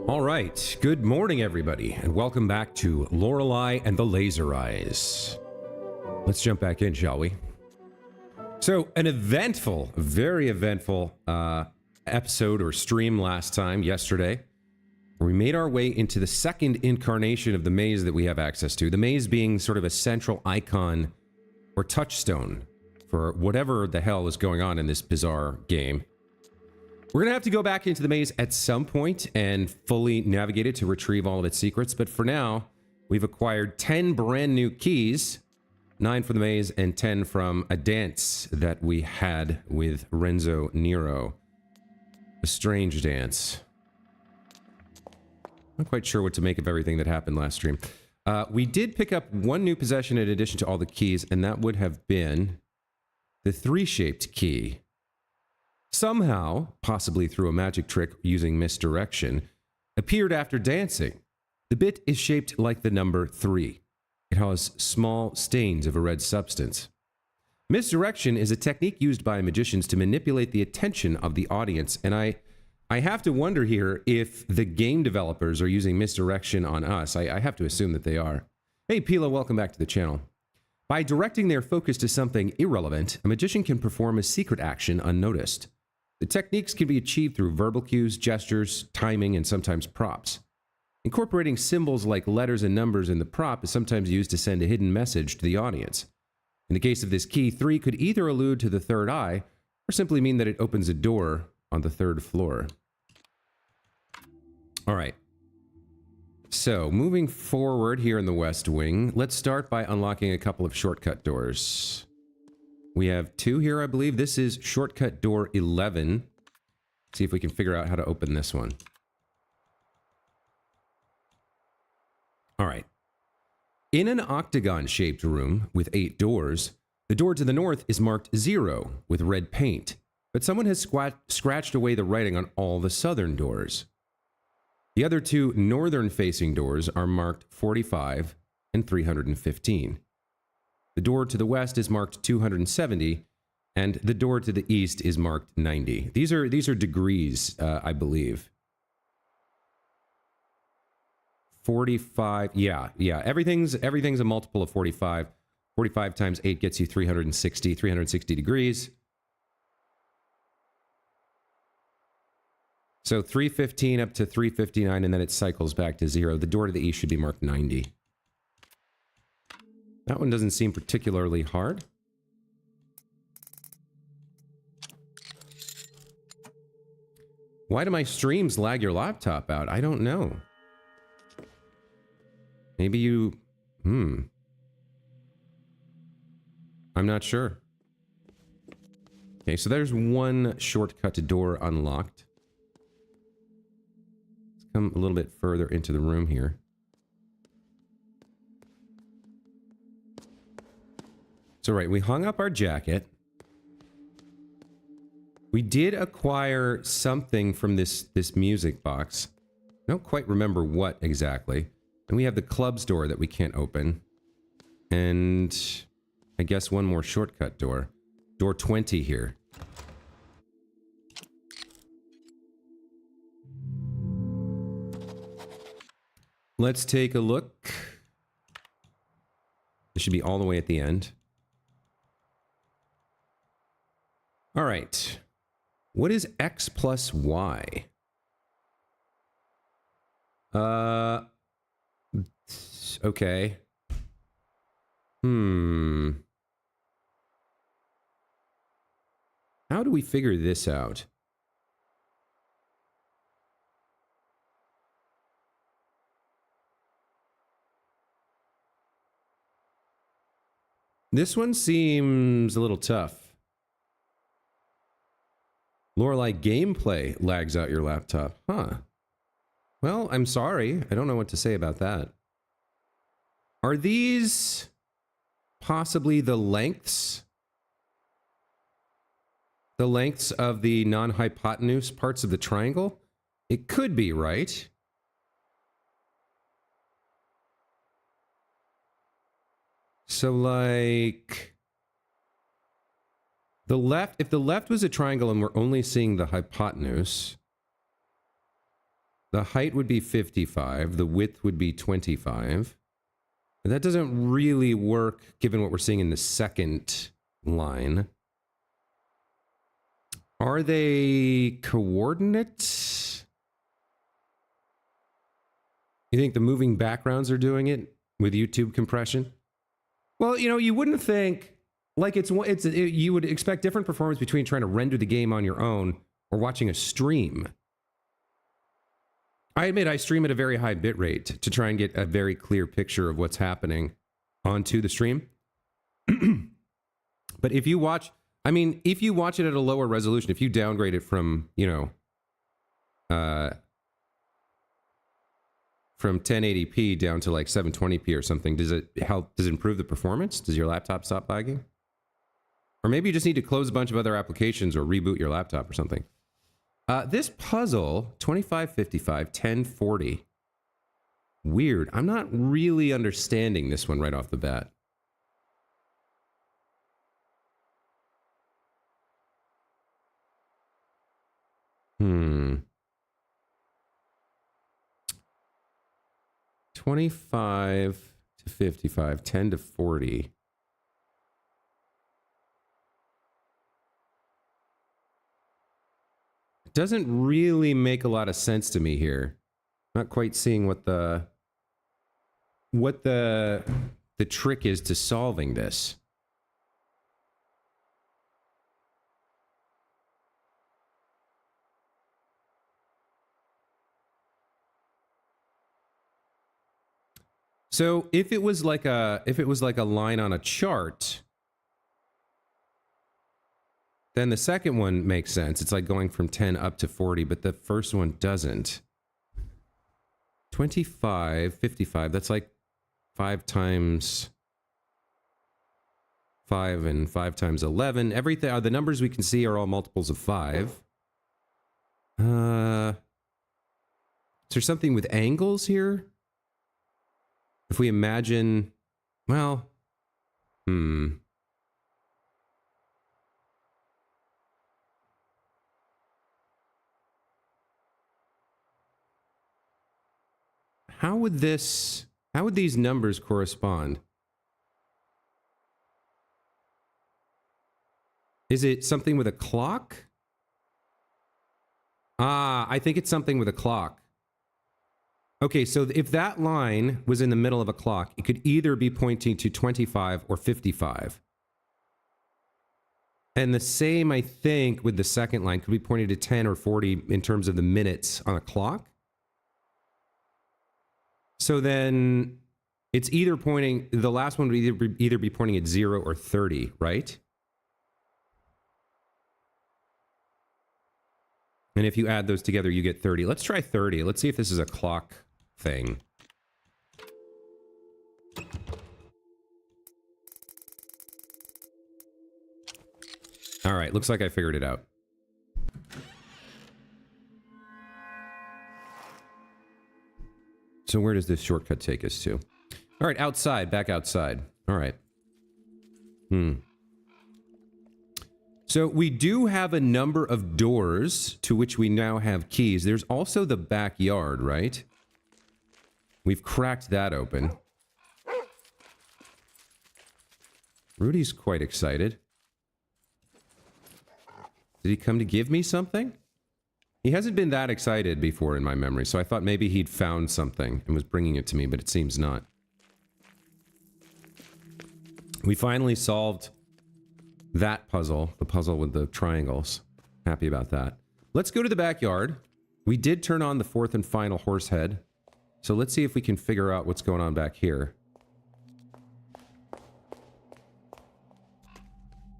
All right, good morning, everybody, and welcome back to Lorelei and the Laser Eyes. Let's jump back in, shall we? So, an eventful, very eventful episode or stream yesterday, where we made our way into the second incarnation of the maze that we have access to. The maze being sort of a central icon or touchstone for whatever the hell is going on in this bizarre game. We're going to have to go back into the maze at some point and fully navigate it to retrieve all of its secrets. But for now, we've acquired 10 brand new keys, 9 from the maze and 10 from a dance that we had with Renzo Nero. A strange dance. Not quite sure what to make of everything that happened last stream. We did pick up one new possession in addition to all the keys, and that would have been the 3-shaped key. Somehow, possibly through a magic trick using misdirection, appeared after dancing. The bit is shaped like the number 3. It has small stains of a red substance. Misdirection is a technique used by magicians to manipulate the attention of the audience, and I have to wonder here if the game developers are using misdirection on us. I have to assume that they are. Hey, Pila, welcome back to the channel. By directing their focus to something irrelevant, a magician can perform a secret action unnoticed. The techniques can be achieved through verbal cues, gestures, timing, and sometimes props. Incorporating symbols like letters and numbers in the prop is sometimes used to send a hidden message to the audience. In the case of this key, 3 could either allude to the third eye, or simply mean that it opens a door on the 3rd floor. All right. So, moving forward here in the West Wing, let's start by unlocking a couple of shortcut doors. We have 2 here, I believe. This is shortcut door 11. See if we can figure out how to open this one. All right. In an octagon-shaped room with 8 doors, the door to the north is marked 0 with red paint, but someone has scratched away the writing on all the southern doors. The other 2 northern-facing doors are marked 45 and 315. The door to the west is marked 270, and the door to the east is marked 90. These are degrees, I believe. 45, yeah. Everything's a multiple of 45. 45 times 8 gets you 360 degrees. So 315 up to 359, and then it cycles back to 0. The door to the east should be marked 90. That one doesn't seem particularly hard. Why do my streams lag your laptop out? I don't know. Maybe you... I'm not sure. Okay, so there's one shortcut door unlocked. Let's come a little bit further into the room here. So right, we hung up our jacket. We did acquire something from this music box. I don't quite remember what exactly. And we have the club's door that we can't open. And I guess one more shortcut door. Door 20 here. Let's take a look. It should be all the way at the end. All right. What is X plus Y? Okay. How do we figure this out? This one seems a little tough. Lorelei gameplay lags out your laptop. Huh. Well, I'm sorry. I don't know what to say about that. Are these possibly the lengths? The lengths of the non-hypotenuse parts of the triangle? It could be, right? So, like... The left, if the left was a triangle and we're only seeing the hypotenuse, The height would be 55. The width would be 25. And that doesn't really work given what we're seeing in the second line. Are they coordinates? You think the moving backgrounds are doing it with YouTube compression? Well, you know, you wouldn't think like you would expect different performance between trying to render the game on your own or watching a stream. I admit I stream at a very high bit rate to try and get a very clear picture of what's happening onto the stream. But if you watch, I mean, if you watch it at a lower resolution, if you downgrade it from, you know, from 1080p down to like 720p or something, does it help? Does it improve the performance? Does your laptop stop lagging? Or maybe you just need to close a bunch of other applications or reboot your laptop or something. This puzzle, 2555, 1040. Weird. I'm not really understanding this one right off the bat. Hmm. 25 to 55, 10 to 40. It doesn't really make a lot of sense to me here. Not quite seeing what the trick is to solving this. So if it was like a line on a chart, then the second one makes sense. It's like going from 10 up to 40, but the first one doesn't. 25, 55, that's like 5 times 5 and 5 times 11. Everything, the numbers we can see are all multiples of 5. Is there something with angles here? If we imagine, well, how would these numbers correspond? Is it something with a clock? Ah, I think it's something with a clock. Okay, so if that line was in the middle of a clock, it could either be pointing to 25 or 55. And the same, I think, with the second line, could be pointing to 10 or 40 in terms of the minutes on a clock. So then it's either pointing, the last one would either be pointing at 0 or 30, right? And if you add those together, you get 30. Let's try 30. Let's see if this is a clock thing. All right, looks like I figured it out. So where does this shortcut take us to? All right, outside, back outside. All right. So we do have a number of doors to which we now have keys. There's also the backyard, right? We've cracked that open. Rudy's quite excited. Did he come to give me something? He hasn't been that excited before in my memory, so I thought maybe he'd found something and was bringing it to me, but it seems not. We finally solved that puzzle, the puzzle with the triangles. Happy about that. Let's go to the backyard. We did turn on the fourth and final horse head. So let's see if we can figure out what's going on back here.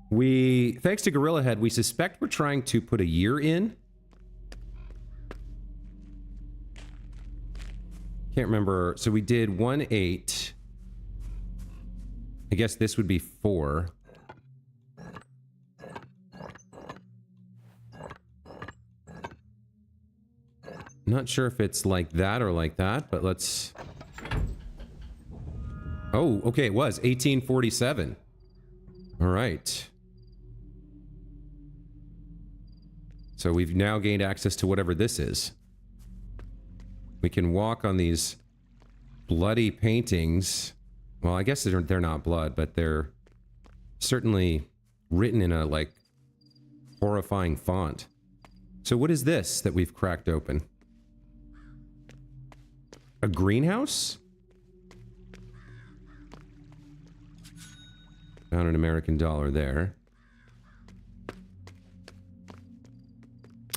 Thanks to Gorilla Head, we suspect we're trying to put a year in. Can't remember. So we did 1-8. I guess this would be 4. Not sure if it's like that or like that, but let's... Oh, okay, it was 1847. All right. So we've now gained access to whatever this is. We can walk on these bloody paintings. Well, I guess they're not blood, but they're certainly written in a, like, horrifying font. So what is this that we've cracked open? A greenhouse? Found an American dollar there.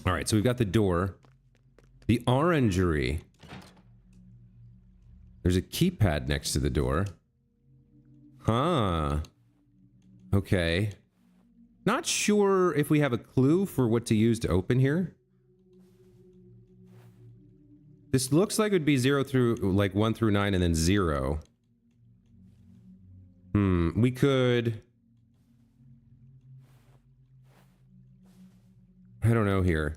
Alright, so we've got the door. The orangery. There's a keypad next to the door. Huh. Okay. Not sure if we have a clue for what to use to open here. This looks like it would be 0 through, like 1 through 9 and then 0. We could... I don't know here.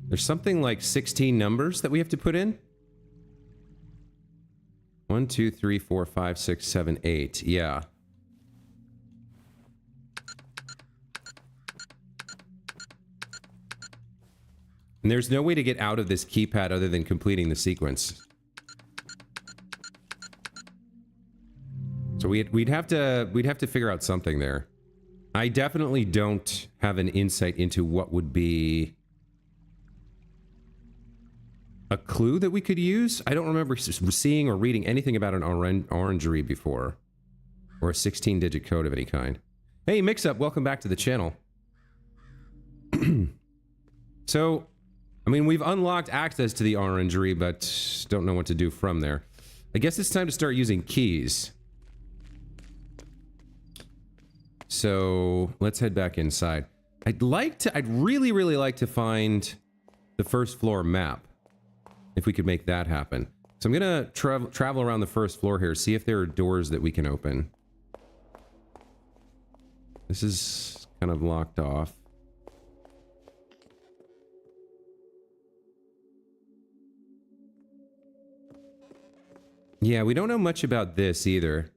There's something like 16 numbers that we have to put in. 1, 2, 3, 4, 5, 6, 7, 8. Yeah. And there's no way to get out of this keypad other than completing the sequence. So we'd have to figure out something there. I definitely don't have an insight into what would be a clue that we could use. I don't remember seeing or reading anything about an orangery before. Or a 16-digit code of any kind. Hey, Mix-Up, welcome back to the channel. So, I mean, we've unlocked access to the orangery, but don't know what to do from there. I guess it's time to start using keys. So, let's head back inside. I'd really, really like to find the first floor map. If we could make that happen. So I'm gonna travel around the first floor here, see if there are doors that we can open. This is kind of locked off. Yeah, we don't know much about this either.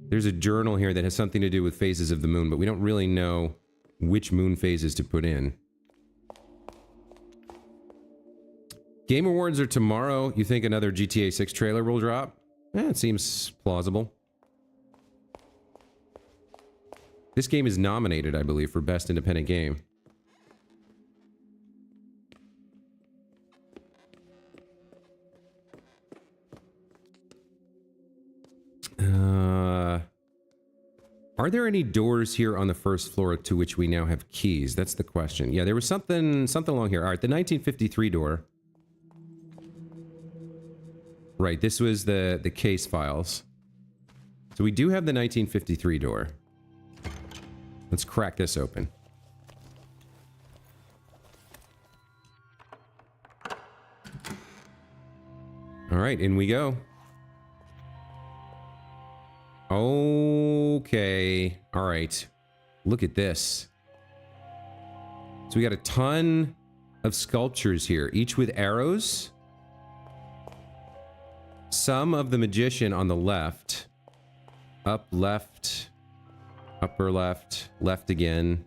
There's a journal here that has something to do with phases of the moon, but we don't really know which moon phases to put in. Game Awards are tomorrow. You think another GTA 6 trailer will drop? It seems plausible. This game is nominated, I believe, for Best Independent Game. Are there any doors here on the first floor to which we now have keys? That's the question. Yeah, there was something along here. All right, the 1953 door. Right, this was the case files. So we do have the 1953 door. Let's crack this open. All right, in we go. Okay. All right. Look at this. So we got a ton of sculptures here, each with arrows. Some of the magician on the left. Up, left, upper left, left again.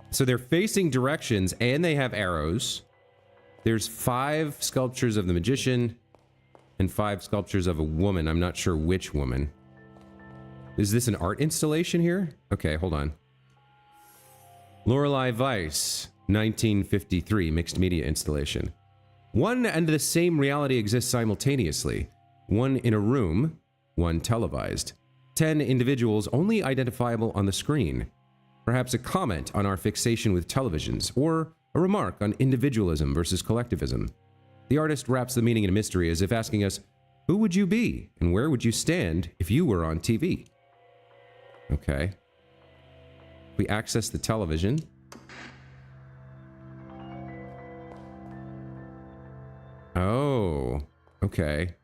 So they're facing directions and they have arrows. There's 5 sculptures of the magician and 5 sculptures of a woman. I'm not sure which woman. Is this an art installation here? Okay, hold on. Lorelei Weiss, 1953, mixed media installation. One and the same reality exists simultaneously. One in a room, one televised. 10 individuals only identifiable on the screen. Perhaps a comment on our fixation with televisions, or a remark on individualism versus collectivism. The artist wraps the meaning in a mystery as if asking us, who would you be and where would you stand if you were on TV? Okay. We access the television. Oh, okay.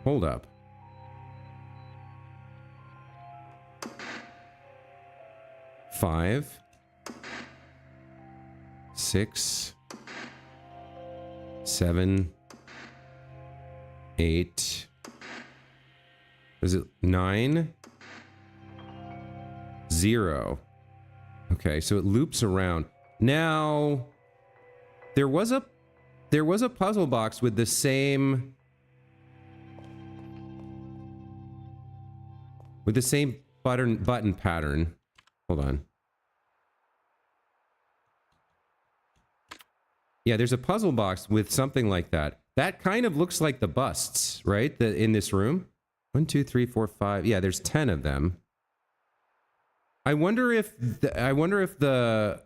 Hold up. Five. 6, 7, 8. Is it 9? 0. Okay, so it loops around. Now, there was a puzzle box with the same button pattern. Hold on. Yeah, there's a puzzle box with something like that. That kind of looks like the busts, right? In this room. 1, 2, 3, 4, 5. Yeah, there's 10 of them. I wonder if the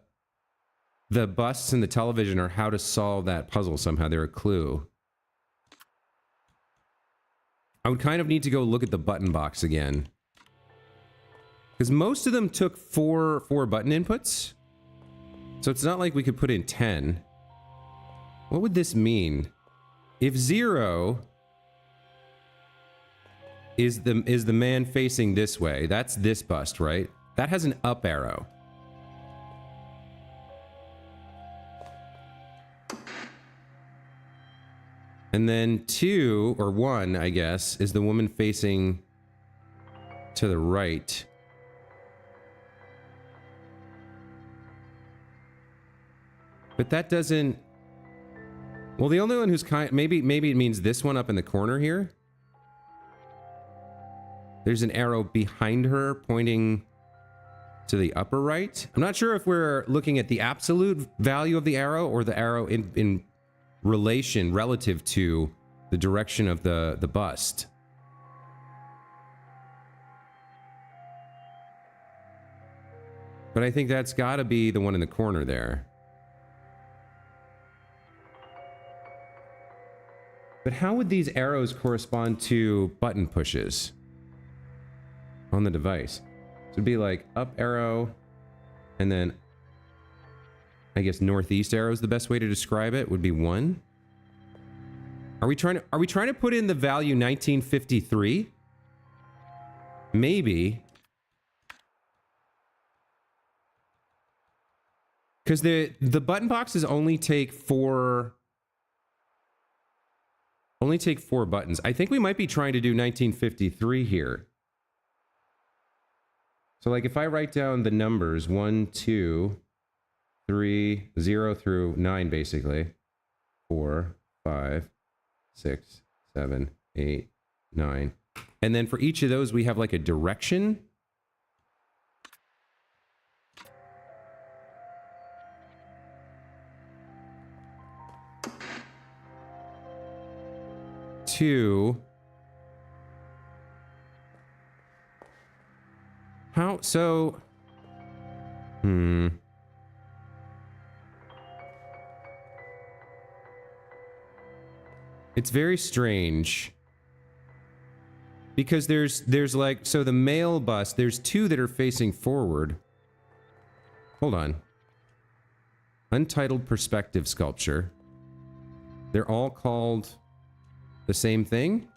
busts in the television are how to solve that puzzle somehow. They're a clue. I would kind of need to go look at the button box again. Because most of them took four button inputs. So it's not like we could put in 10. What would this mean? If 0 is the man facing this way, that's this bust, right? That has an up arrow. And then 2, or 1, I guess, is the woman facing to the right. But that doesn't... Well, the only one who's maybe it means this one up in the corner here. There's an arrow behind her pointing to the upper right. I'm not sure if we're looking at the absolute value of the arrow or the arrow in relation, relative to the direction of the bust. But I think that's got to be the one in the corner there. But how would these arrows correspond to button pushes on the device? So it'd be like up arrow, and then I guess northeast arrow is the best way to describe it. Would be 1. Are we trying to put in the value 1953? Maybe. Because the button boxes only take 4 buttons. I think we might be trying to do 1953 here. So like if I write down the numbers 1, 2, 3, 0 through 9 basically. 4, 5, 6, 7, 8, 9. And then for each of those we have like a direction. How so? It's very strange. Because there's like, so the male bust, there's 2 that are facing forward. Hold on. Untitled perspective sculpture. They're all called the same thing?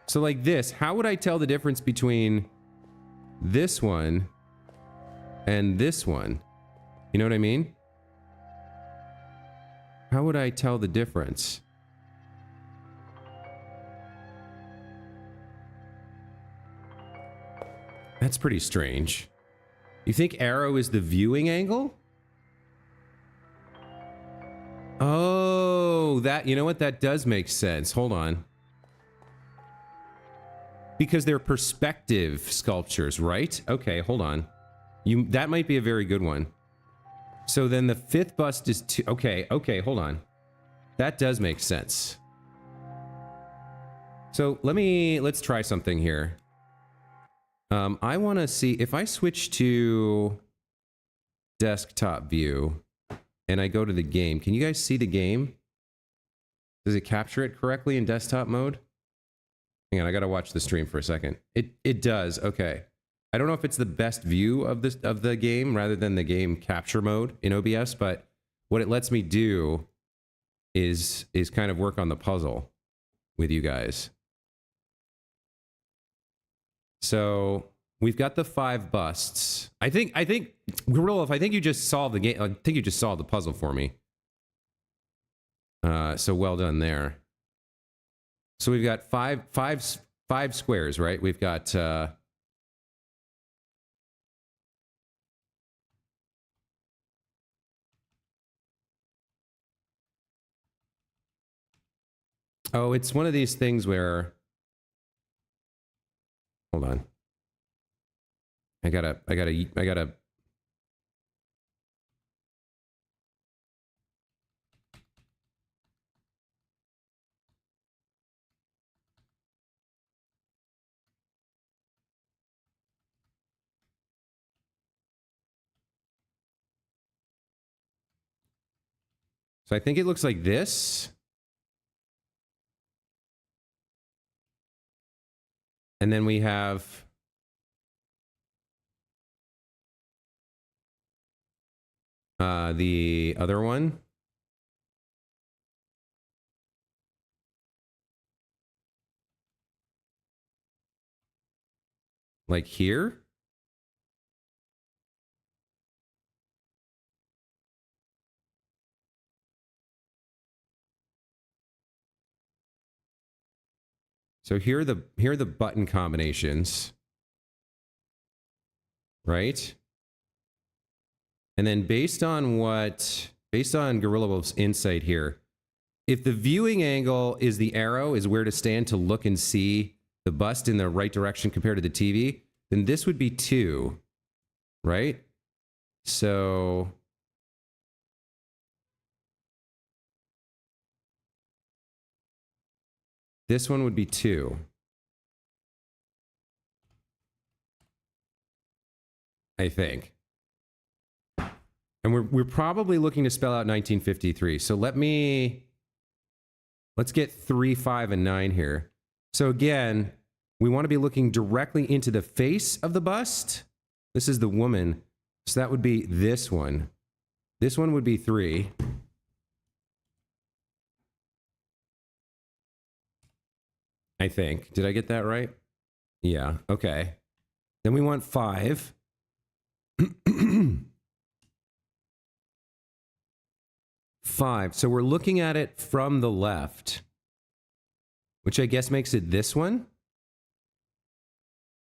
So like this, how would I tell the difference between this one and this one? You know what I mean? How would I tell the difference? That's pretty strange. You think arrow is the viewing angle? Oh, that, you know what? That does make sense. Hold on. Because they're perspective sculptures, right? Okay, hold on. That might be a very good one. So then the 5th bust is 2. Okay, hold on. That does make sense. So let's try something here. I want to see if I switch to desktop view and I go to the game. Can you guys see the game? Does it capture it correctly in desktop mode? Hang on, I gotta watch the stream for a second. It does. Okay. I don't know if it's the best view of the game rather than the game capture mode in OBS, but what it lets me do is kind of work on the puzzle with you guys. So We've got the 5 busts. I think, Gorillov, I think you just solved the game. I think you just solved the puzzle for me. So well done there. So we've got five squares, right? We've got, oh, it's one of these things where, hold on. I gotta. So I think it looks like this. And then we have the other one. Like here. So here are the button combinations. Right? And then based on Gorilla's insight here, if the viewing angle is the arrow, is where to stand to look and see the bust in the right direction compared to the TV, then this would be 2, right? So this one would be 2. I think. And we're probably looking to spell out 1953. So let's get 3, 5, and 9 here. So again, we want to be looking directly into the face of the bust. This is the woman. So that would be this one. This one would be 3. I think. Did I get that right? Yeah. Okay. Then we want 5. 5. So we're looking at it from the left, which I guess makes it this one.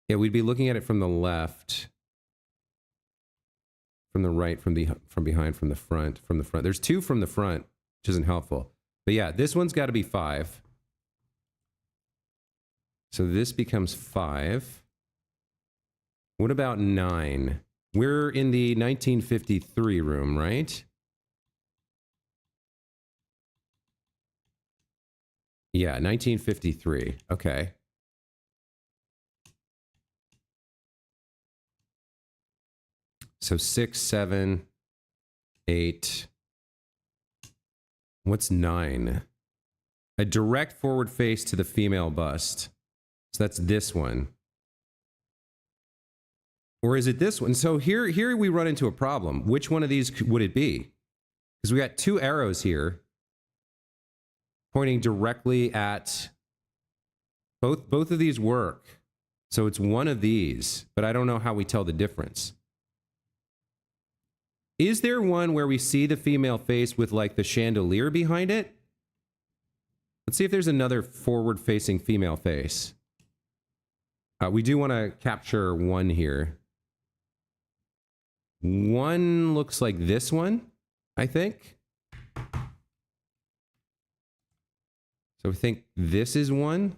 Yeah, we'd be looking at it from the left, from the right, from behind, from the front, There's 2 from the front, which isn't helpful. But yeah, this one's got to be 5. So this becomes 5. What about 9? We're in the 1953 room, right? Yeah, 1953. Okay. So 6, 7, 8. What's 9? A direct forward face to the female bust. So that's this one. Or is it this one? So here we run into a problem. Which one of these would it be? Because we got 2 arrows here pointing directly at both of these work. So it's one of these, but I don't know how we tell the difference. Is there one where we see the female face with like the chandelier behind it? Let's see if there's another forward-facing female face. We do want to capture one here. One looks like this one, I think. So I think this is one.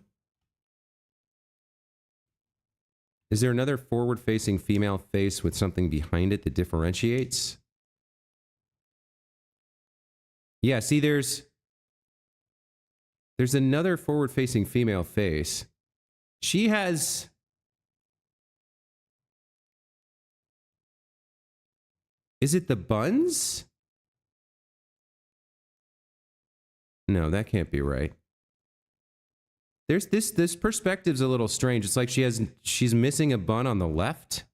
Is there another forward-facing female face with something behind it that differentiates? Yeah, see, there's another forward-facing female face. She has... Is it the buns? No, that can't be right. There's this perspective's a little strange. It's like she's missing a bun on the left.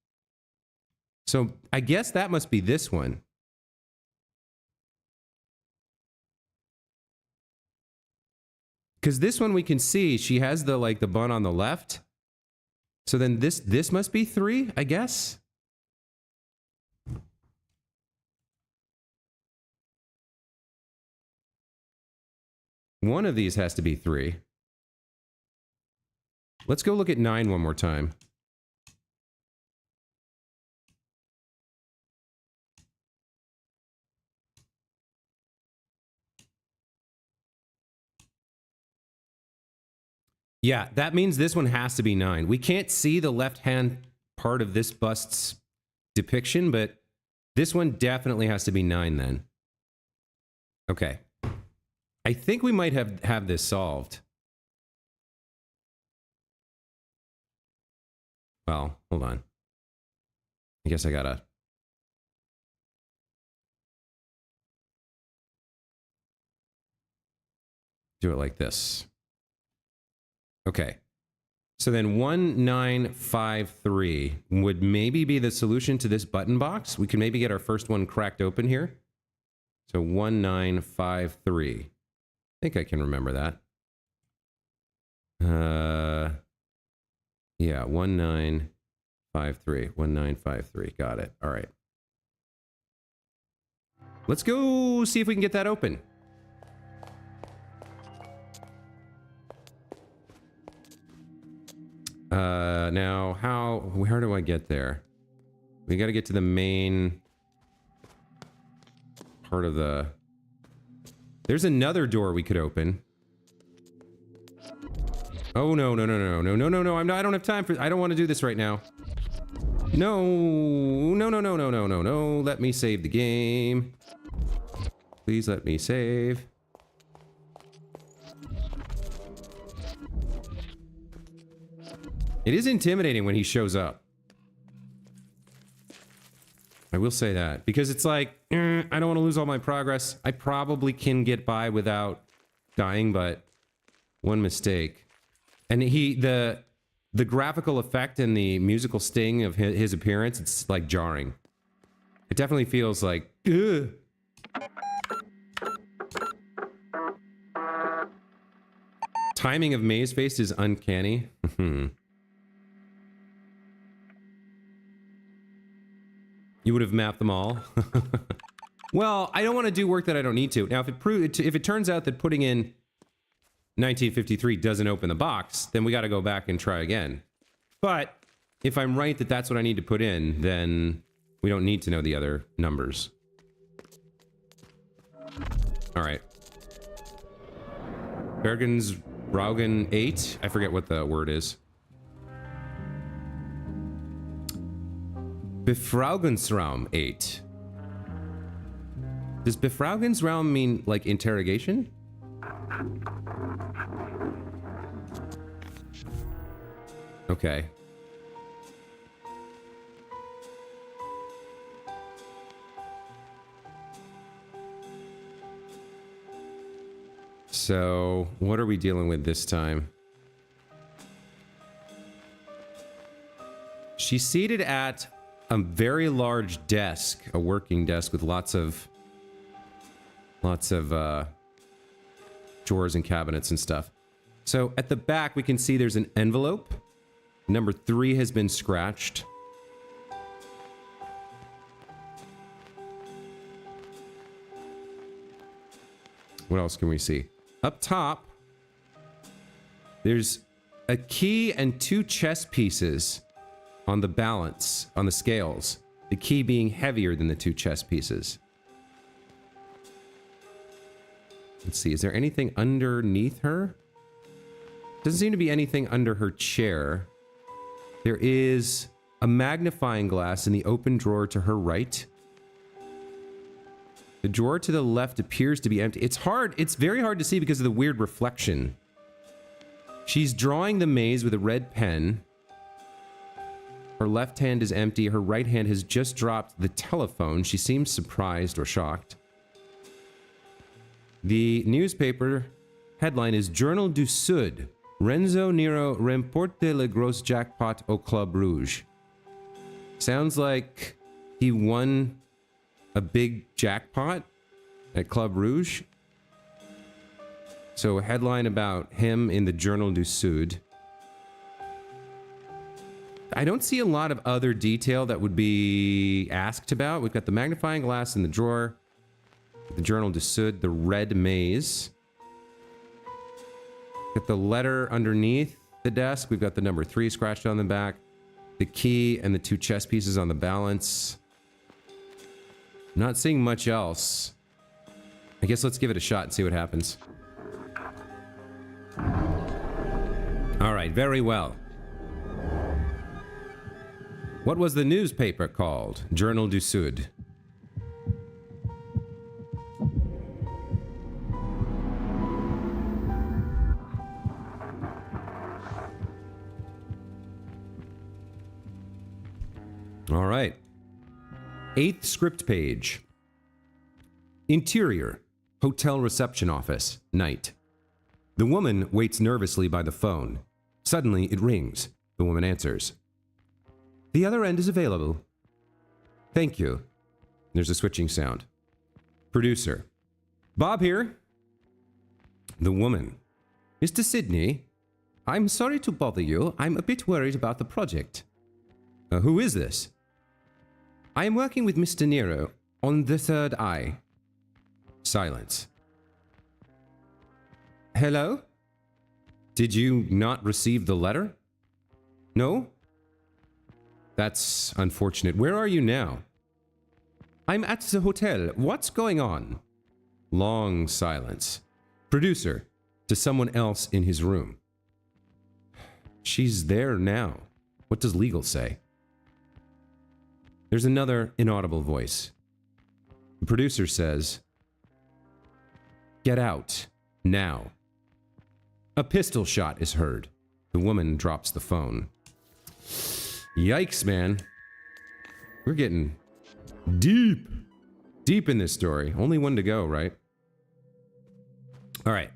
So I guess that must be this one. Because this one we can see she has the bun on the left. So then this must be 3, I guess. One of these has to be 3. Let's go look at 9 one more time. Yeah, that means this one has to be 9. We can't see the left-hand part of this bust's depiction, but this one definitely has to be 9 then. Okay. I think we might have this solved. Well, hold on. I guess I gotta... do it like this. Okay. So then 1953 would maybe be the solution to this button box. We can maybe get our first one cracked open here. So 1953. I think I can remember that. Yeah, 1953. 1953. Got it. All right. Let's go see if we can get that open. Now, where do I get there? We got to get to the main part of the... There's another door we could open. Oh, no, no, no, no, no, no, no, no, I don't have time for... I don't want to do this right now. No, no, no, no, no, no, no, no. Let me save the game. Please let me save. It is intimidating when he shows up. I will say that. Because it's like, I don't want to lose all my progress. I probably can get by without dying, but one mistake. And the graphical effect and the musical sting of his appearance, it's like jarring. It definitely feels like, ugh. Timing of Maze Face is uncanny. You would have mapped them all. Well, I don't want to do work that I don't need to. Now, if it turns out that putting in 1953 doesn't open the box, then we got to go back and try again. But if I'm right that that's what I need to put in, then we don't need to know the other numbers. All right. Bergen's Raugen 8. I forget what the word is. Befragensraum 8. Does Befragensraum mean, like, interrogation? Okay. So, what are we dealing with this time? She's seated at a very large desk, a working desk with lots of drawers and cabinets and stuff. So at the back, we can see there's an envelope. Number 3 has been scratched. What else can we see? Up top, there's a key and 2 chess pieces on the balance, on the scales. The key being heavier than the 2 chess pieces. Let's see, is there anything underneath her? Doesn't seem to be anything under her chair. There is a magnifying glass in the open drawer to her right. The drawer to the left appears to be empty. It's very hard to see because of the weird reflection. She's drawing the maze with a red pen. Her left hand is empty. Her right hand has just dropped the telephone. She seems surprised or shocked. The newspaper headline is Journal du Sud. Renzo Nero remporte le gros jackpot au Club Rouge. Sounds like he won a big jackpot at Club Rouge. So a headline about him in the Journal du Sud. I don't see a lot of other detail that would be asked about. We've got the magnifying glass in the drawer, the journal de Sud, the red maze. Got the letter underneath the desk. We've got the number 3 scratched on the back, the key, and the 2 chess pieces on the balance. Not seeing much else. I guess let's give it a shot and see what happens. All right, very well. What was the newspaper called? Journal du Sud. All right. 8th script page. Interior, hotel reception office, night. The woman waits nervously by the phone. Suddenly, it rings. The woman answers. The other end is available. Thank you. There's a switching sound. Producer. Bob here. The woman. Mr. Sidney, I'm sorry to bother you. I'm a bit worried about the project. Who is this? I am working with Mr. Nero on the third eye. Silence. Hello? Did you not receive the letter? No? That's unfortunate. Where are you now? I'm at the hotel. What's going on? Long silence. Producer, to someone else in his room. She's there now. What does legal say? There's another inaudible voice. The producer says, Get out, now. A pistol shot is heard. The woman drops the phone. Yikes, man. We're getting deep in this story. Only one to go, right? All right.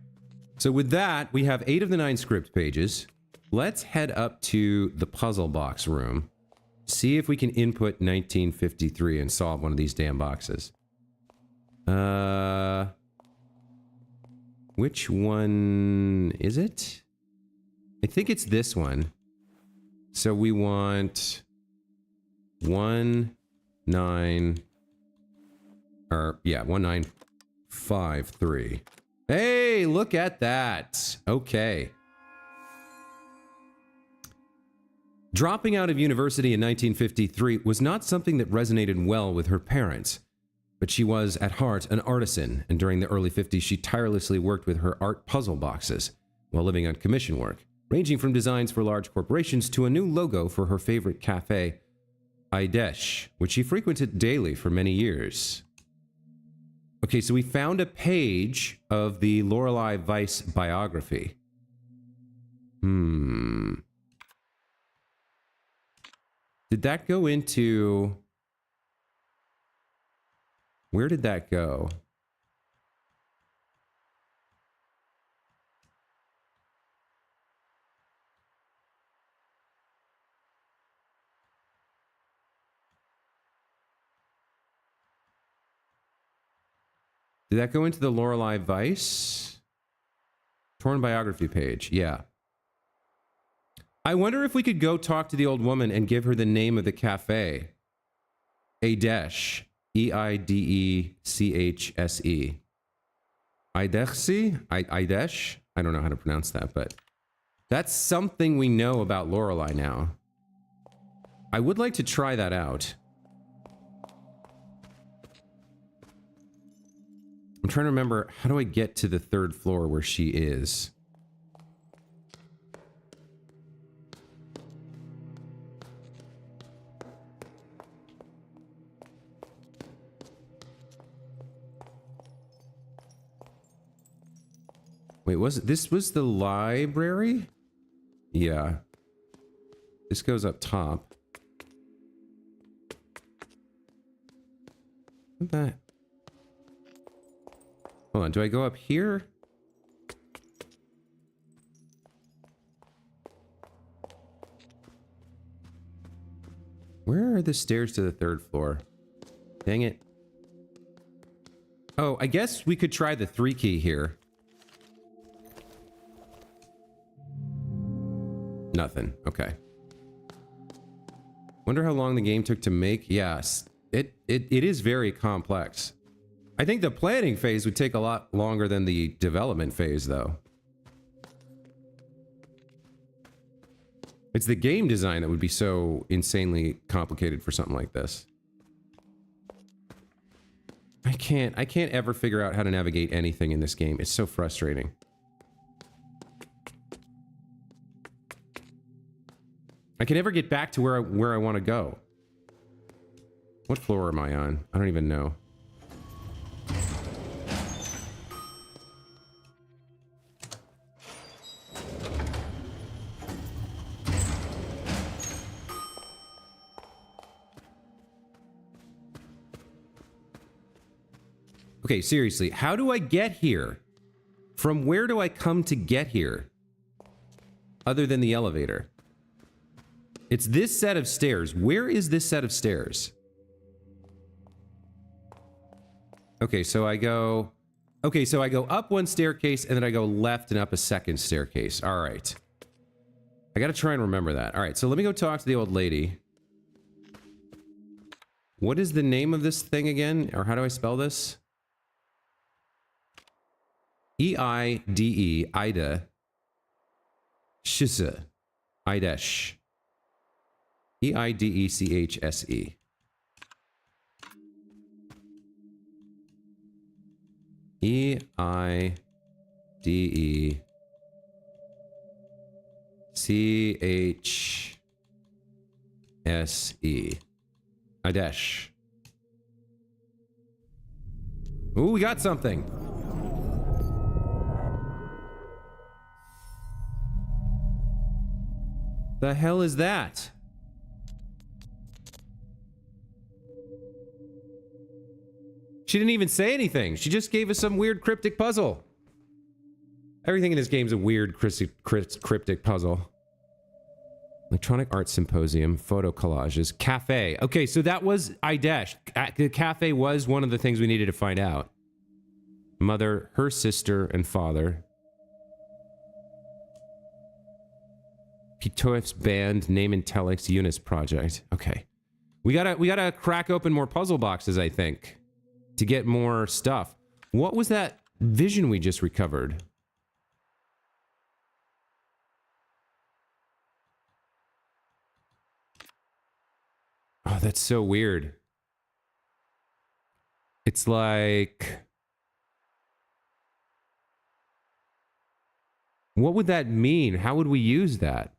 So with that, we have 8 of the 9 script pages. Let's head up to the puzzle box room. See if we can input 1953 and solve one of these damn boxes. Which one is it? I think it's this one. So we want 1953. Hey, look at that. Okay. Dropping out of university in 1953 was not something that resonated well with her parents, but she was at heart an artisan, and during the early 50s she tirelessly worked with her art puzzle boxes while living on commission work, ranging from designs for large corporations to a new logo for her favorite cafe, Aidesh, which she frequented daily for many years. Okay, so we found a page of the Lorelei Weiss biography. Did that go into... Where did that go? Did that go into the Lorelei Weiss? Torn biography page, yeah. I wonder if we could go talk to the old woman and give her the name of the cafe. Aidesh. E-I-D-E-C-H-S-E. Aidesh? I don't know how to pronounce that, but that's something we know about Lorelei now. I would like to try that out. I'm trying to remember, how do I get to the 3rd floor where she is? Wait, this was the library? Yeah. This goes up top. What that? Hold on, do I go up here? Where are the stairs to the 3rd floor? Dang it. Oh, I guess we could try the 3 key here. Nothing. Okay. Wonder how long the game took to make. Yes, it is very complex. I think the planning phase would take a lot longer than the development phase, though. It's the game design that would be so insanely complicated for something like this. I can't ever figure out how to navigate anything in this game. It's so frustrating. I can never get back to where I want to go. What floor am I on? I don't even know. Okay, seriously, how do I get here? From where do I come to get here? Other than the elevator. It's this set of stairs. Where is this set of stairs? Okay, so I go... Okay, so I go up one staircase, and then I go left and up a second staircase. All right. I gotta try and remember that. All right, so let me go talk to the old lady. What is the name of this thing again? Or how do I spell this? E-I-D-E, Ida. Shisa. Idesh. E-I-D-E-C-H-S-E. E-I-D-E-C-H-S-E. Idesh. Ooh, we got something. The hell is that? She didn't even say anything. She just gave us some weird cryptic puzzle. Everything in this game's a weird cryptic puzzle. Electronic Art Symposium, photo collages, cafe. Okay, so that was Idesh. The cafe was one of the things we needed to find out. Mother, her sister, and father. Pitoef's band, Name and Telex, Eunice project. Okay. We gotta crack open more puzzle boxes, I think, to get more stuff. What was that vision we just recovered? Oh, that's so weird. It's like... What would that mean? How would we use that?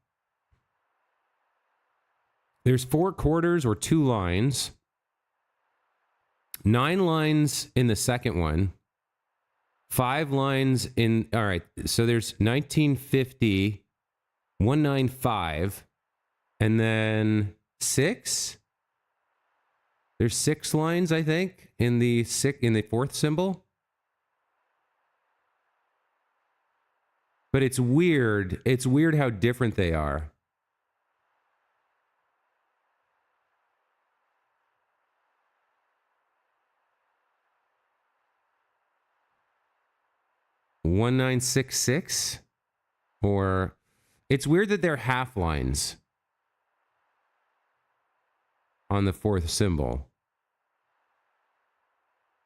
There's 4 quarters or 2 lines. 9 lines in the second one. 5 lines in... All right, so there's 1950, 195, and then 6? There's 6 lines, I think, in the 4th symbol. But it's weird. It's weird how different they are. $1966? Or... It's weird that they're half lines on the 4th symbol.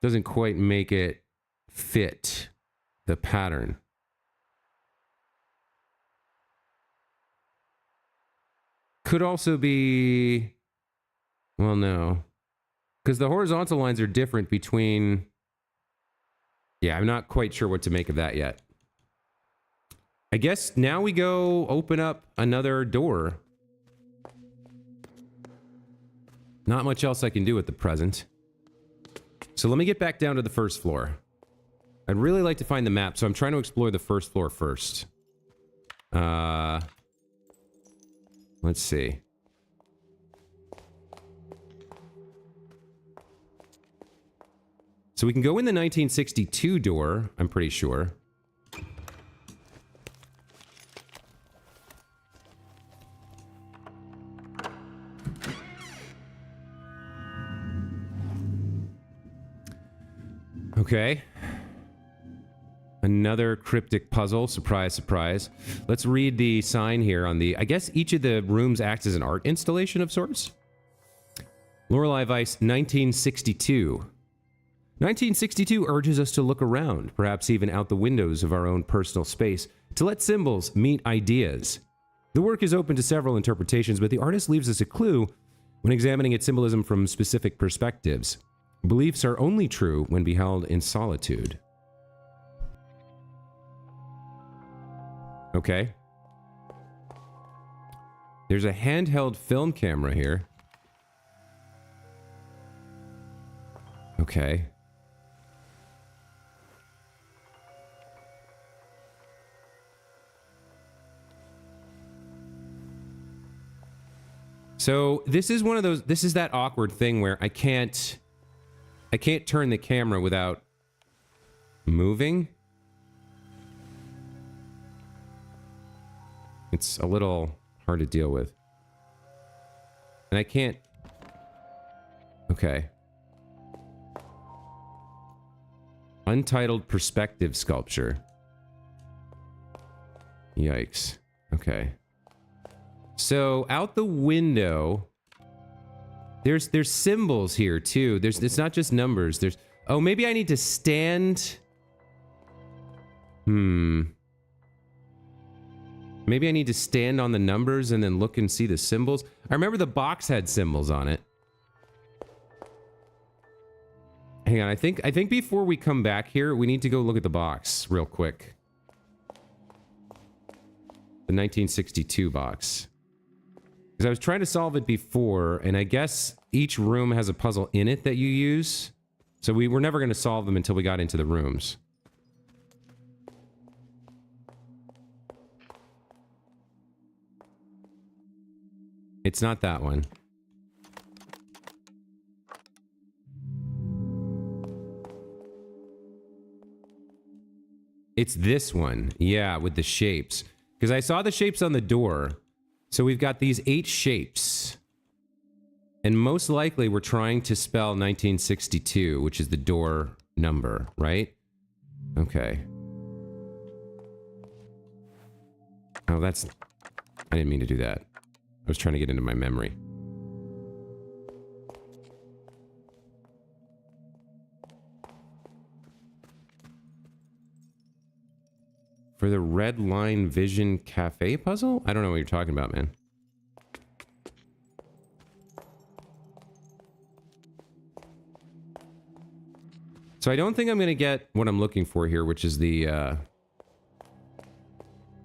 Doesn't quite make it fit the pattern. Could also be... Well, no. Because the horizontal lines are different between... Yeah, I'm not quite sure what to make of that yet. I guess now we go open up another door. Not much else I can do at the present. So let me get back down to the first floor. I'd really like to find the map, so I'm trying to explore the first floor first. Let's see. So we can go in the 1962 door, I'm pretty sure. Okay. Another cryptic puzzle. Surprise, surprise. Let's read the sign here on the... I guess each of the rooms acts as an art installation of sorts. Lorelei Vice, 1962. 1962 urges us to look around, perhaps even out the windows of our own personal space, to let symbols meet ideas. The work is open to several interpretations, but the artist leaves us a clue when examining its symbolism from specific perspectives. Beliefs are only true when beheld in solitude. Okay. There's a handheld film camera here. Okay. So this is one of those, this is that awkward thing where I can't turn the camera without moving. It's a little hard to deal with. And I can't... Okay. Untitled perspective sculpture. Yikes. Okay. So out the window, there's symbols here too. It's not just numbers. Oh, maybe I need to stand. Maybe I need to stand on the numbers and then look and see the symbols. I remember the box had symbols on it. Hang on, I think before we come back here, we need to go look at the box real quick. The 1962 box. Because I was trying to solve it before, and I guess each room has a puzzle in it that you use. So we were never going to solve them until we got into the rooms. It's not that one. It's this one. Yeah, with the shapes. Because I saw the shapes on the door. So we've got these 8 shapes. And most likely we're trying to spell 1962, which is the door number, right? Okay. Oh, that's... I didn't mean to do that. I was trying to get into my memory. For the Red Line Vision Cafe puzzle? I don't know what you're talking about, man. So I don't think I'm going to get what I'm looking for here, which is the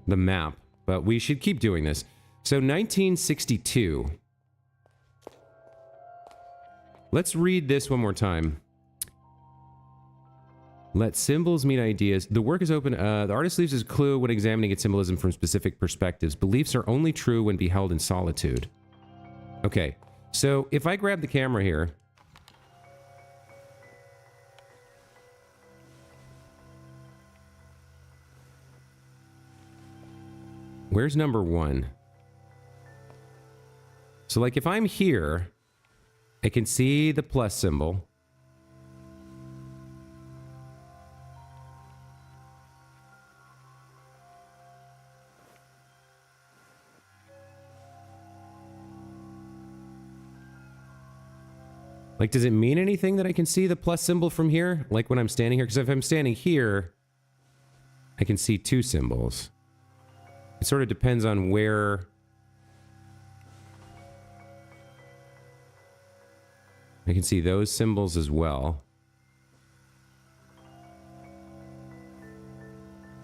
map. But we should keep doing this. So 1962. Let's read this one more time. Let symbols meet ideas. The work is open. The artist leaves his clue when examining its symbolism from specific perspectives. Beliefs are only true when beheld in solitude. Okay, so if I grab the camera here. Where's number 1? So like if I'm here, I can see the plus symbol. Like, does it mean anything that I can see the plus symbol from here? Like when I'm standing here? Because if I'm standing here, I can see 2 symbols. It sort of depends on where... I can see those symbols as well.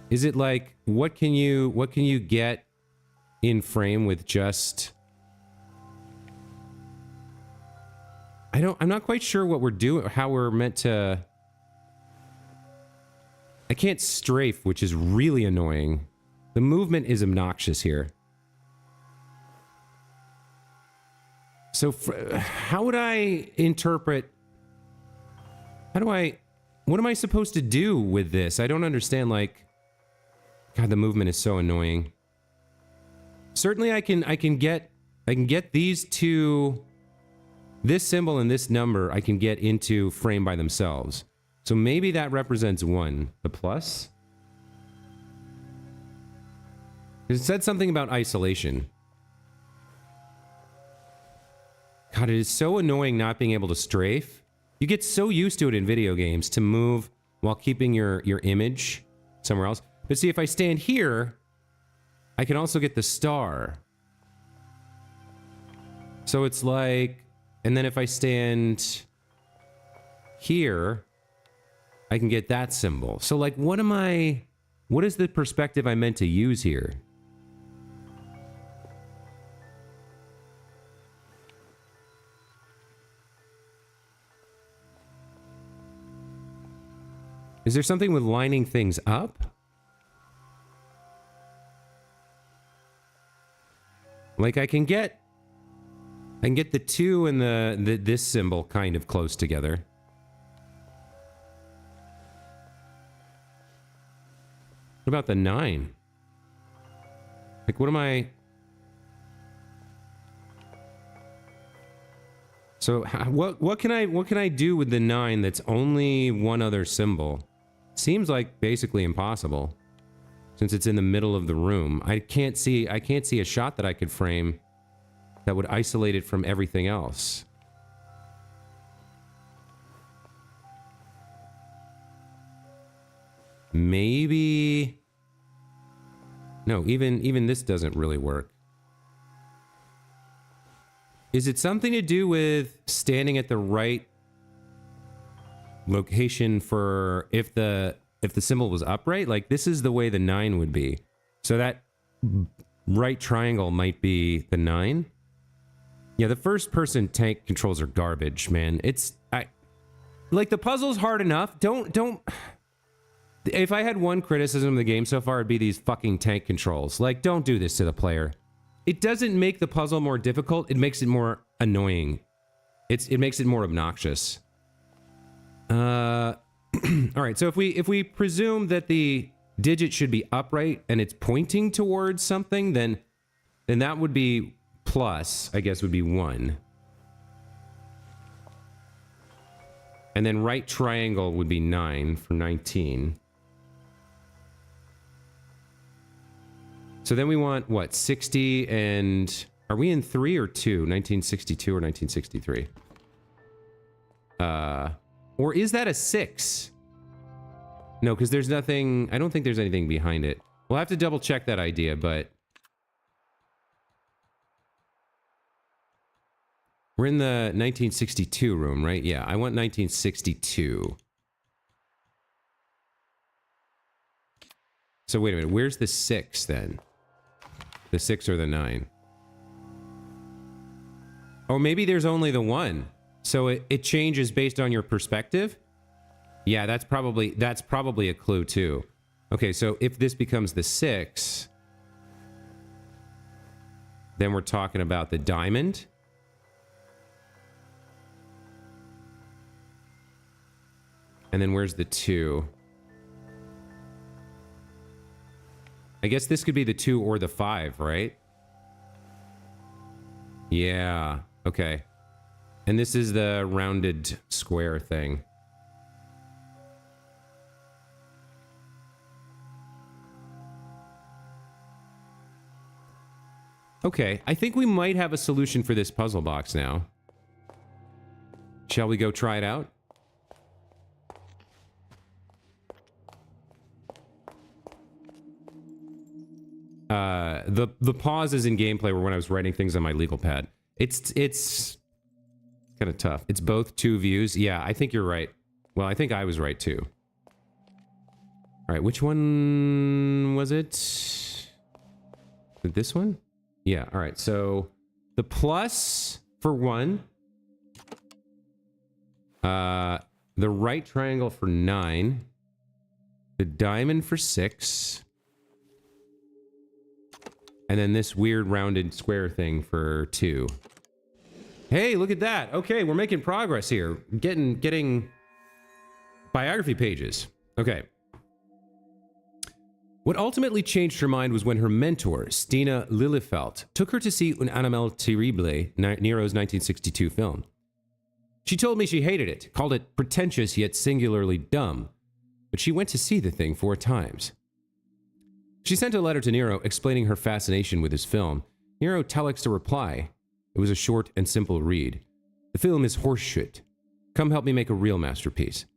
Is it like, what can you get in frame with just... I'm not quite sure what we're doing, how we're meant to... I can't strafe, which is really annoying. The movement is obnoxious here. So how would I interpret... What am I supposed to do with this? I don't understand, like... God, the movement is so annoying. Certainly I can get these 2... This symbol and this number I can get into frame by themselves. So maybe that represents 1. The plus? It said something about isolation. God, it is so annoying not being able to strafe. You get so used to it in video games to move while keeping your image somewhere else. But see, if I stand here, I can also get the star. So it's like, and then if I stand here, I can get that symbol. So like, what is the perspective I meant to use here? Is there something with lining things up? Like I can get the 2 and this symbol kind of close together. What about the 9? Like what am I? So what can I do with the 9 that's only one other symbol? Seems like basically impossible, since it's in the middle of the room. I can't see a shot that I could frame that would isolate it from everything else. Maybe. No, even this doesn't really work. Is it something to do with standing at the right location for if the symbol was upright? Like this is the way the 9 would be. So that right triangle might be the 9. Yeah, the first person tank controls are garbage, man. Like the puzzle's hard enough. Don't if I had one criticism of the game so far, it'd be these fucking tank controls. Like, don't do this to the player. It doesn't make the puzzle more difficult, it makes it more annoying. It makes it more obnoxious. Alright, so if we presume that the digit should be upright and it's pointing towards something, then that would be plus, I guess would be 1. And then right triangle would be 9 for 19. So then we want, what, 60 and... Are we in 3 or 2? 1962 or 1963? Or is that a 6? No, because there's nothing... I don't think there's anything behind it. We'll have to double check that idea, but... We're in the 1962 room, right? Yeah, I want 1962. So wait a minute, where's the 6 then? The 6 or the 9? Oh, maybe there's only the 1. So it changes based on your perspective? Yeah, that's probably a clue too. Okay, so if this becomes the 6, then we're talking about the diamond. And then where's the 2? I guess this could be the 2 or the 5, right? Yeah, okay. And this is the rounded square thing. Okay, I think we might have a solution for this puzzle box now. Shall we go try it out? The pauses in gameplay were when I was writing things on my legal pad. It's kind of tough. It's both 2 views. Yeah, I think you're right. Well, I think I was right too. All right, which one was it? This one? Yeah, all right. So the plus for 1. The right triangle for 9. The diamond for 6. And then this weird rounded square thing for 2. Hey, look at that. Okay, we're making progress here. Getting biography pages. Okay. What ultimately changed her mind was when her mentor, Stina Lillefelt, took her to see Un Animal Terrible, Nero's 1962 film. She told me she hated it, called it pretentious yet singularly dumb, but she went to see the thing 4 times. She sent a letter to Nero explaining her fascination with his film. Nero telexed a reply, It was a short and simple read. The film is horseshit. Come help me make a real masterpiece.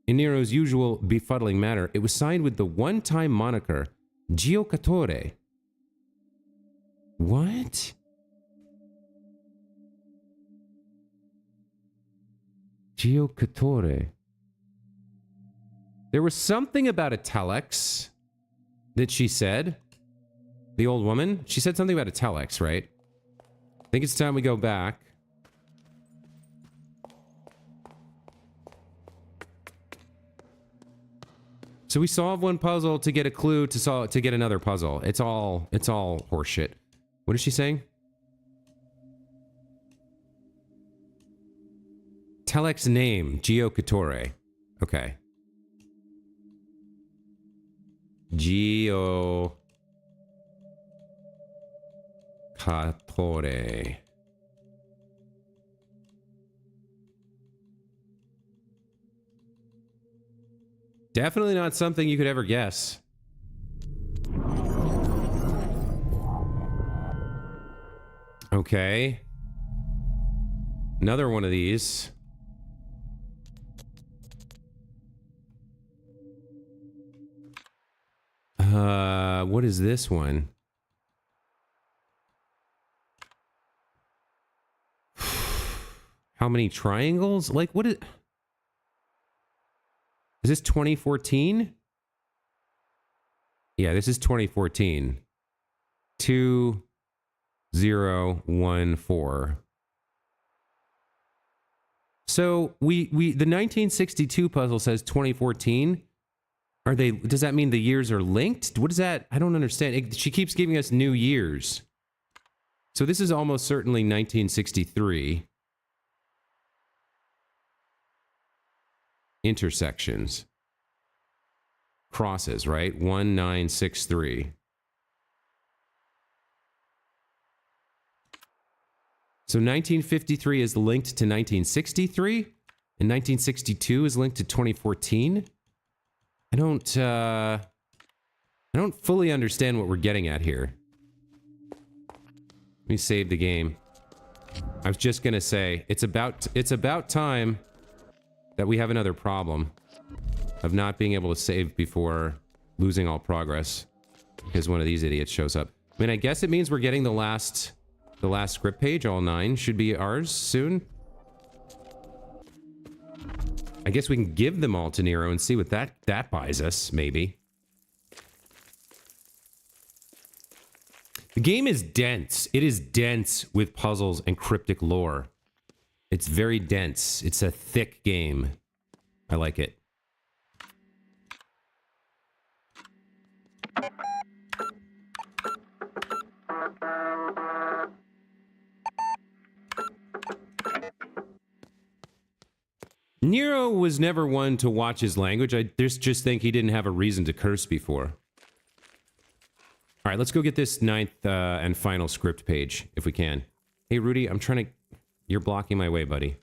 In Nero's usual befuddling manner, it was signed with the one-time moniker Giocatore. What? Giocatore. There was something about a telex that she said. The old woman. She said something about a telex, right? I think it's time we go back. So we solve one puzzle to get a clue to get another puzzle. It's all horseshit. What is she saying? Telex name, Giocatore. Okay. Giocatore. Definitely not something you could ever guess. Okay. Another one of these. What is this one? How many triangles? Like, what is this 2014? Yeah, this is 2014. 2014. So the 1962 puzzle says 2014. Does that mean the years are linked? What is that? I don't understand. She keeps giving us new years. So this is almost certainly 1963. Intersections. Crosses, right? 1963. So 1953 is linked to 1963, and 1962 is linked to 2014. I don't fully understand what we're getting at here. Let me save the game. I was just gonna say, it's about time that we have another problem of not being able to save before losing all progress because one of these idiots shows up. I mean, I guess it means we're getting the last script page. All 9 should be ours soon. I guess we can give them all to Nero and see what that buys us, maybe. The game is dense. It is dense with puzzles and cryptic lore. It's very dense. It's a thick game. I like it. Nero was never one to watch his language. I just think he didn't have a reason to curse before. All right, let's go get this 9th and final script page, if we can. Hey, Rudy, I'm trying to... You're blocking my way, buddy.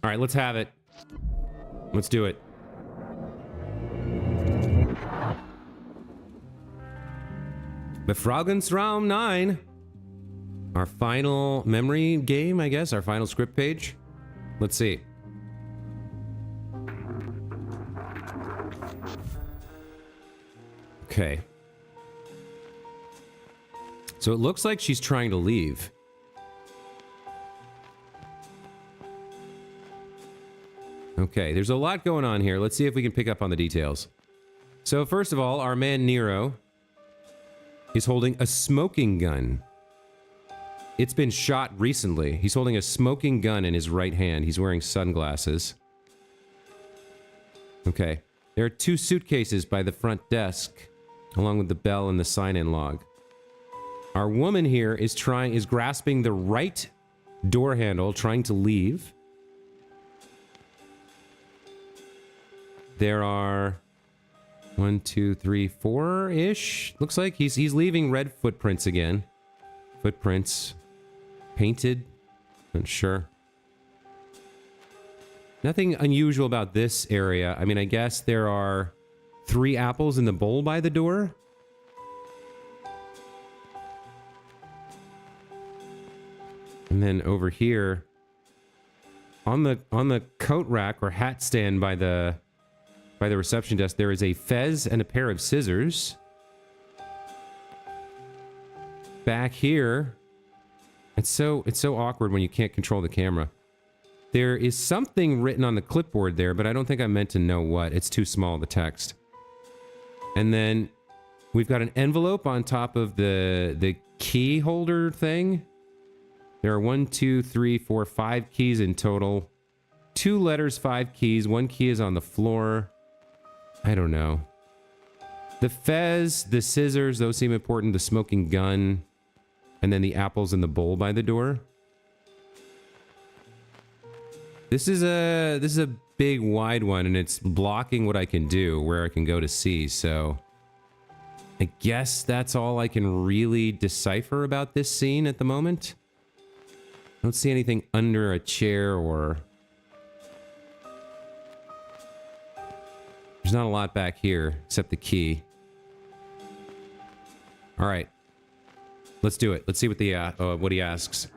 All right, let's have it. Let's do it. Befragungsraum 9. Our final memory game, I guess. Our final script page. Let's see. Okay. So it looks like she's trying to leave. Okay, there's a lot going on here. Let's see if we can pick up on the details. So first of all, our man Nero is holding a smoking gun. It's been shot recently. He's holding a smoking gun in his right hand. He's wearing sunglasses. Okay. There are 2 suitcases by the front desk, along with the bell and the sign-in log. Our woman here is grasping the right door handle, trying to leave. There are 1, 2, 3, 4-ish. Looks like he's leaving red footprints again. Footprints. Painted. Not sure. Nothing unusual about this area. I mean, I guess there are 3 apples in the bowl by the door. And then over here, on the coat rack or hat stand by the reception desk, there is a fez and a pair of scissors. Back here, it's so awkward when you can't control the camera. There is something written on the clipboard there, but I don't think I meant to know what. It's too small, the text. And then we've got an envelope on top of the key holder thing. There are 1, 2, 3, 4, 5 keys in total. 2 letters, 5 keys. 1 key is on the floor. I don't know. The fez, the scissors, those seem important. The smoking gun. And then the apples in the bowl by the door. This is a big wide one, and it's blocking what I can do, where I can go to see, so I guess that's all I can really decipher about this scene at the moment. I don't see anything under a chair or... There's not a lot back here, except the key. Alright. Let's do it. Let's see what he asks.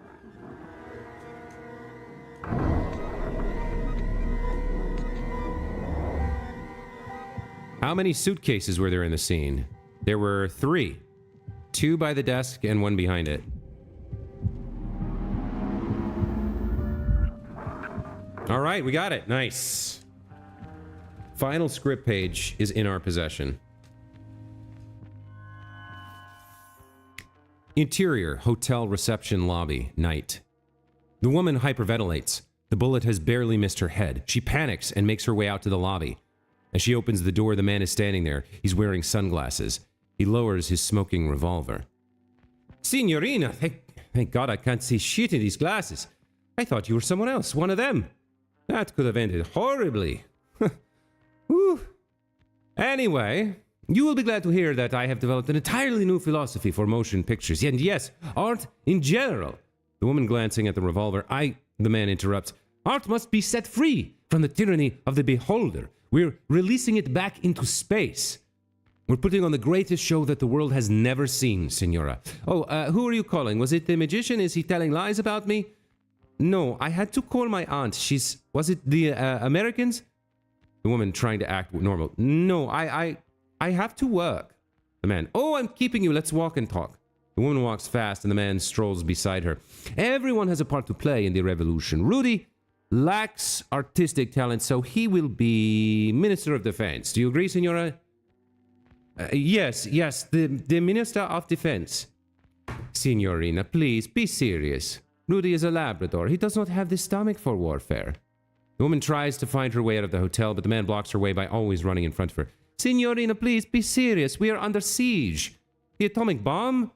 How many suitcases were there in the scene? There were 3. 2 by the desk and 1 behind it. All right, we got it. Nice. Final script page is in our possession. Interior, hotel reception lobby, night. The woman hyperventilates. The bullet has barely missed her head. She panics and makes her way out to the lobby. As she opens the door, the man is standing there. He's wearing sunglasses. He lowers his smoking revolver. Signorina, thank God I can't see shit in these glasses. I thought you were someone else, one of them. That could have ended horribly. Whew. Anyway, you will be glad to hear that I have developed an entirely new philosophy for motion pictures. And yes, art in general. The woman glancing at the revolver. The man interrupts. Art must be set free from the tyranny of the beholder. We're releasing it back into space. We're putting on the greatest show that the world has never seen, Senora. Oh, who are you calling? Was it the magician? Is he telling lies about me? No, I had to call my aunt. Was it the Americans? The woman trying to act normal. No, I have to work. The man. Oh, I'm keeping you. Let's walk and talk. The woman walks fast and the man strolls beside her. Everyone has a part to play in the revolution. Rudy lacks artistic talent, so he will be Minister of Defense. Do you agree, Senora? Yes, the Minister of Defense. Signorina, please, be serious. Rudy is a Labrador. He does not have the stomach for warfare. The woman tries to find her way out of the hotel, but the man blocks her way by always running in front of her. Signorina, please, be serious. We are under siege. The atomic bomb?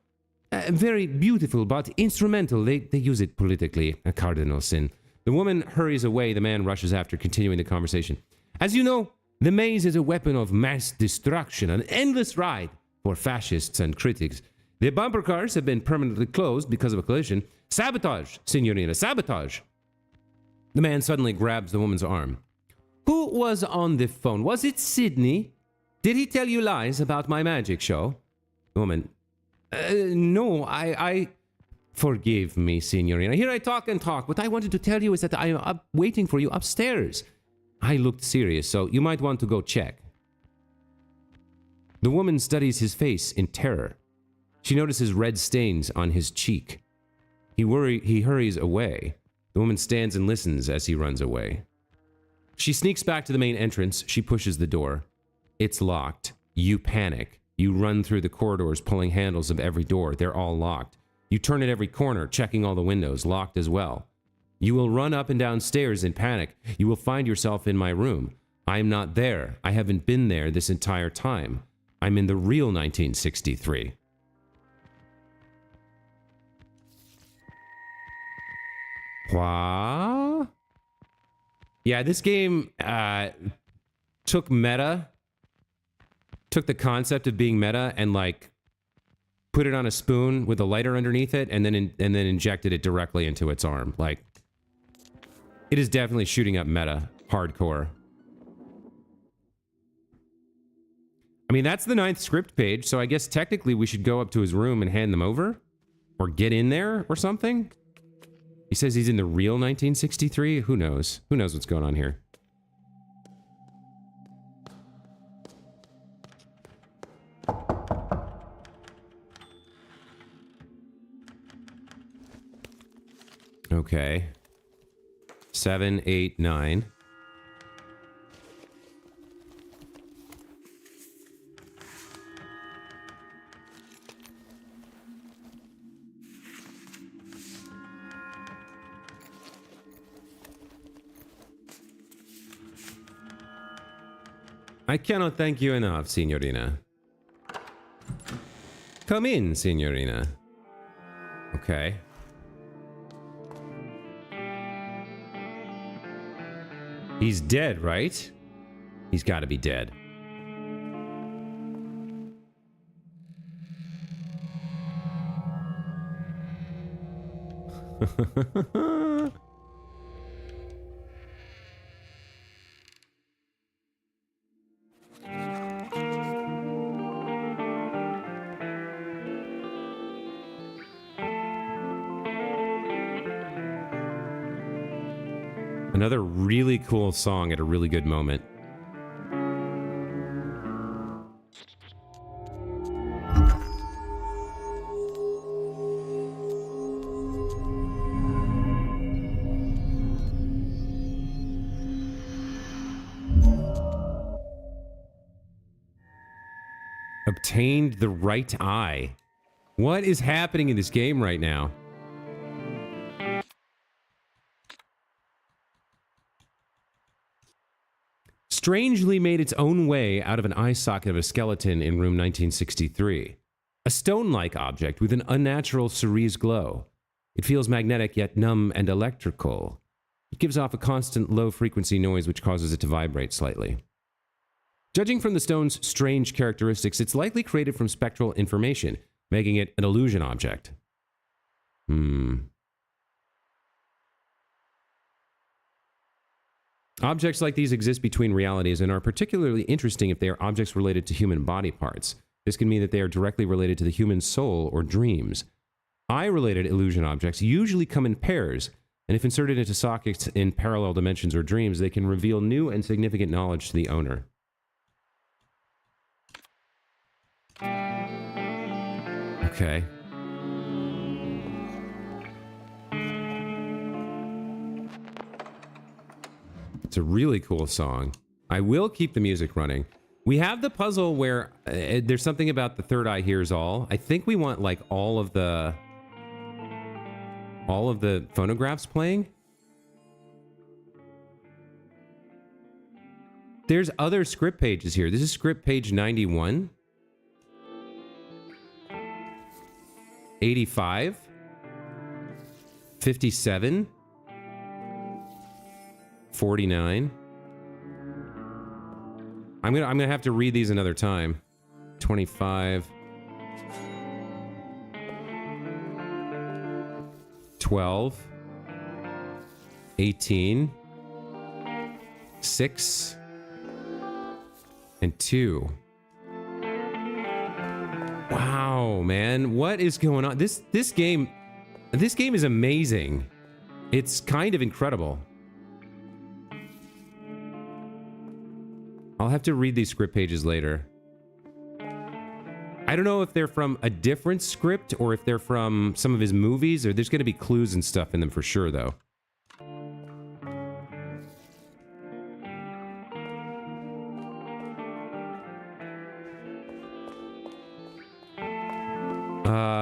Very beautiful, but instrumental. They use it politically. A cardinal sin. The woman hurries away. The man rushes after, continuing the conversation. As you know, the maze is a weapon of mass destruction, an endless ride for fascists and critics. The bumper cars have been permanently closed because of a collision. Sabotage, Signorina, sabotage. The man suddenly grabs the woman's arm. Who was on the phone? Was it Sydney? Did he tell you lies about my magic show? The woman. No, I... Forgive me, Signorina. Here I talk and talk. What I wanted to tell you is that I am up waiting for you upstairs. I looked serious, so you might want to go check. The woman studies his face in terror. She notices red stains on his cheek. He hurries away. The woman stands and listens as he runs away. She sneaks back to the main entrance. She pushes the door. It's locked. You panic. You run through the corridors, pulling handles of every door. They're all locked. You turn at every corner, checking all the windows, locked as well. You will run up and down stairs in panic. You will find yourself in my room. I'm not there. I haven't been there this entire time. I'm in the real 1963. What? Yeah, this game took the concept of being meta and like put it on a spoon with a lighter underneath it and then injected it directly into its arm. Like, it is definitely shooting up meta hardcore. I mean, that's the 9th script page, so I guess technically we should go up to his room and hand them over? Or get in there or something? He says he's in the real 1963? Who knows? Who knows what's going on here? Okay. 7, 8, 9. I cannot thank you enough, Signorina. Come in, Signorina. Okay. He's dead, right? He's got to be dead. Another really cool song at a really good moment. Obtained the right eye. What is happening in this game right now? Strangely made its own way out of an eye socket of a skeleton in room 1963. A stone-like object with an unnatural cerise glow. It feels magnetic yet numb and electrical. It gives off a constant low-frequency noise which causes it to vibrate slightly. Judging from the stone's strange characteristics, it's likely created from spectral information, making it an illusion object. Objects like these exist between realities and are particularly interesting if they are objects related to human body parts. This can mean that they are directly related to the human soul or dreams. Eye-related illusion objects usually come in pairs, and if inserted into sockets in parallel dimensions or dreams, they can reveal new and significant knowledge to the owner. Okay. It's a really cool song. I will keep the music running. We have the puzzle where there's something about the third eye hears all. I think we want like all of the phonographs playing. There's other script pages here. This is script page 91. 85. 57. 49. I'm gonna have to read these another time. 25. 12. 18. 6. And 2. Wow, man. What is going on? This game is amazing. It's kind of incredible. I'll have to read these script pages later. I don't know if they're from a different script or if they're from some of his movies, or there's going to be clues and stuff in them for sure, though.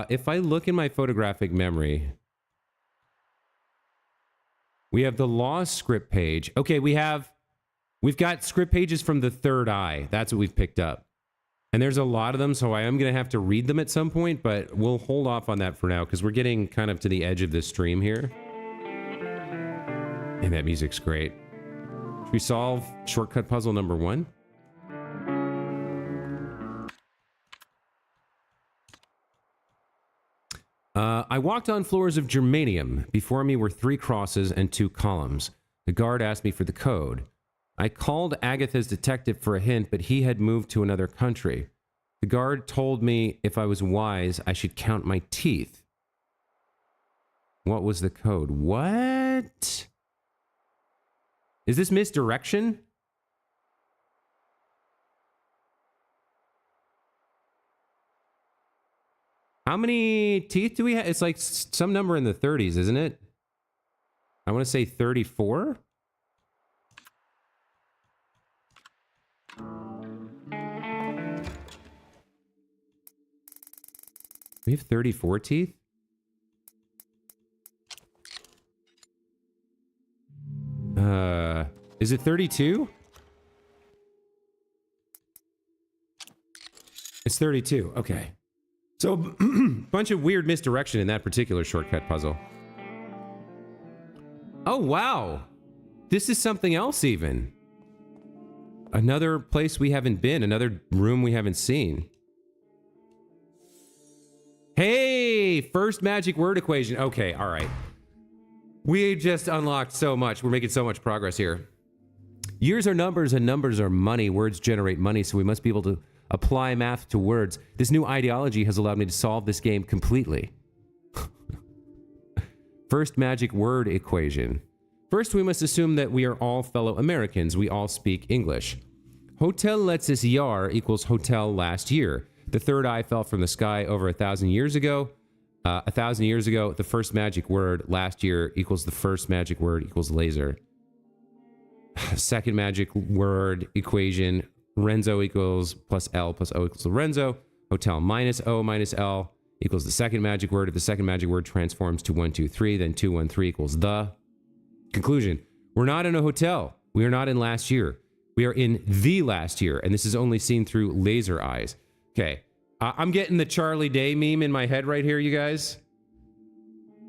If I look in my photographic memory, we have the lost script page. Okay, we've got script pages from the third eye. That's what we've picked up. And there's a lot of them, so I am going to have to read them at some point, but we'll hold off on that for now because we're getting kind of to the edge of this stream here. And that music's great. Should we solve shortcut puzzle number 1? I walked on floors of germanium. Before me were 3 crosses and 2 columns. The guard asked me for the code. I called Agatha's detective for a hint, but he had moved to another country. The guard told me if I was wise, I should count my teeth. What was the code? What? Is this misdirection? How many teeth do we have? It's like some number in the 30s, isn't it? I want to say 34. We have 34 teeth? Is it 32? It's 32. Okay. So, bunch of weird misdirection in that particular shortcut puzzle. Oh, wow. This is something else even. Another place we haven't been. Another room we haven't seen. Hey, first magic word equation. Okay, all right. We just unlocked so much. We're making so much progress here. Years are numbers and numbers are money. Words generate money, so we must be able to apply math to words. This new ideology has allowed me to solve this game completely. First magic word equation. First, we must assume that we are all fellow Americans. We all speak English. Hotel letztes Jahr equals hotel last year. The third eye fell from the sky over 1,000 years ago. 1,000 years ago, the first magic word last year equals the first magic word equals laser. Second magic word equation, Renzo equals plus L plus O equals Lorenzo. Hotel minus O minus L equals the second magic word. If the second magic word transforms to 1, 2, 3, then 2, 1, 3 equals the. Conclusion, we're not in a hotel. We are not in last year. We are in the last year, and this is only seen through laser eyes. Okay, I'm getting the Charlie Day meme in my head right here, you guys.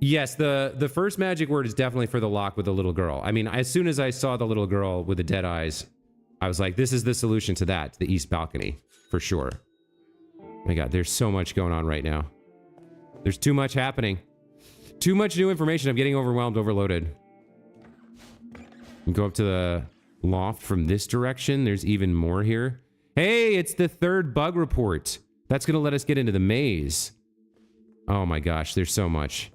Yes, the first magic word is definitely for the lock with the little girl. I mean, as soon as I saw the little girl with the dead eyes, I was like, this is the solution to that, the east balcony, for sure. Oh my God, there's so much going on right now. There's too much happening. Too much new information. I'm getting overwhelmed, overloaded. Go up to the loft from this direction. There's even more here. Hey, it's the third bug report. That's going to let us get into the maze. Oh my gosh, there's so much.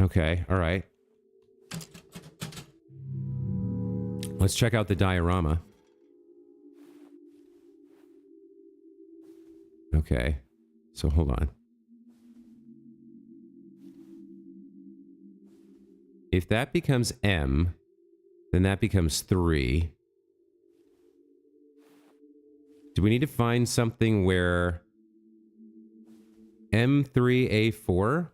Okay, all right. Let's check out the diorama. Okay, so hold on. If that becomes M, then that becomes 3. Do we need to find something where M3A4?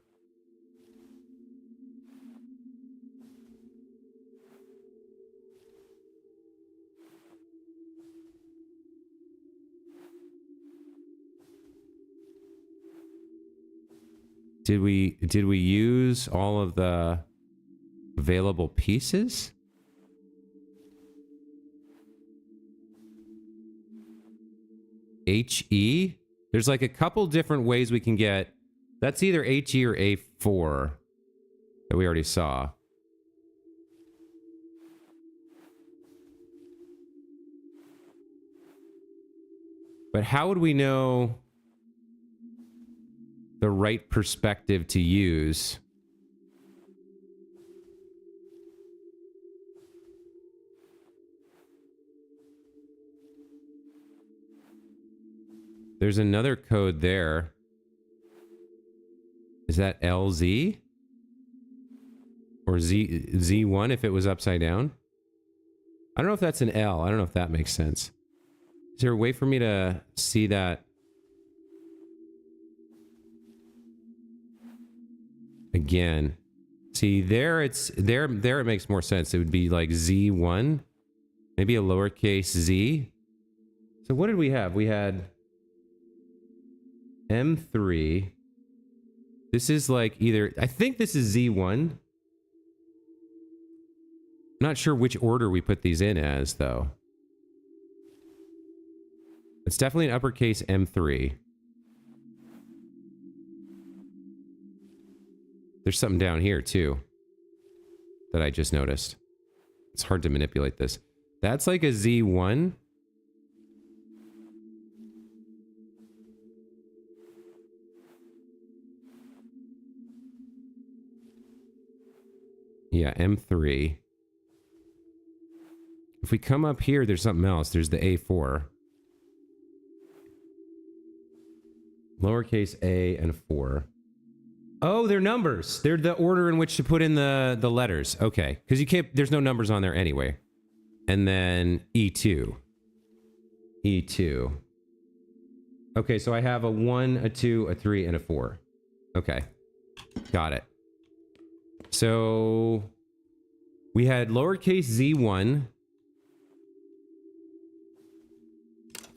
Did we use all of the available pieces? HE? There's like a couple different ways we can get. That's either HE or A4 that we already saw. But how would we know the right perspective to use? There's another code there. Is that LZ? Or Z1 if it was upside down? I don't know if that's an L. I don't know if that makes sense. Is there a way for me to see that? Again. See, there it's there it makes more sense. It would be like Z1. Maybe a lowercase z. So what did we have? We had M3. This is like either, I think this is Z1. I'm not sure which order we put these in as, though. It's definitely an uppercase M3. There's something down here, too. that I just noticed. It's hard to manipulate this. That's like a Z1. Yeah, M3. If we come up here, there's something else. There's the A4. Lowercase a and 4. Oh, they're numbers. They're the order in which to put in the letters. Okay. Because you can't, there's no numbers on there anyway. And then E2. E2. Okay, so I have a 1, a 2, a 3, and a 4. Okay. Got it. So we had lowercase z1.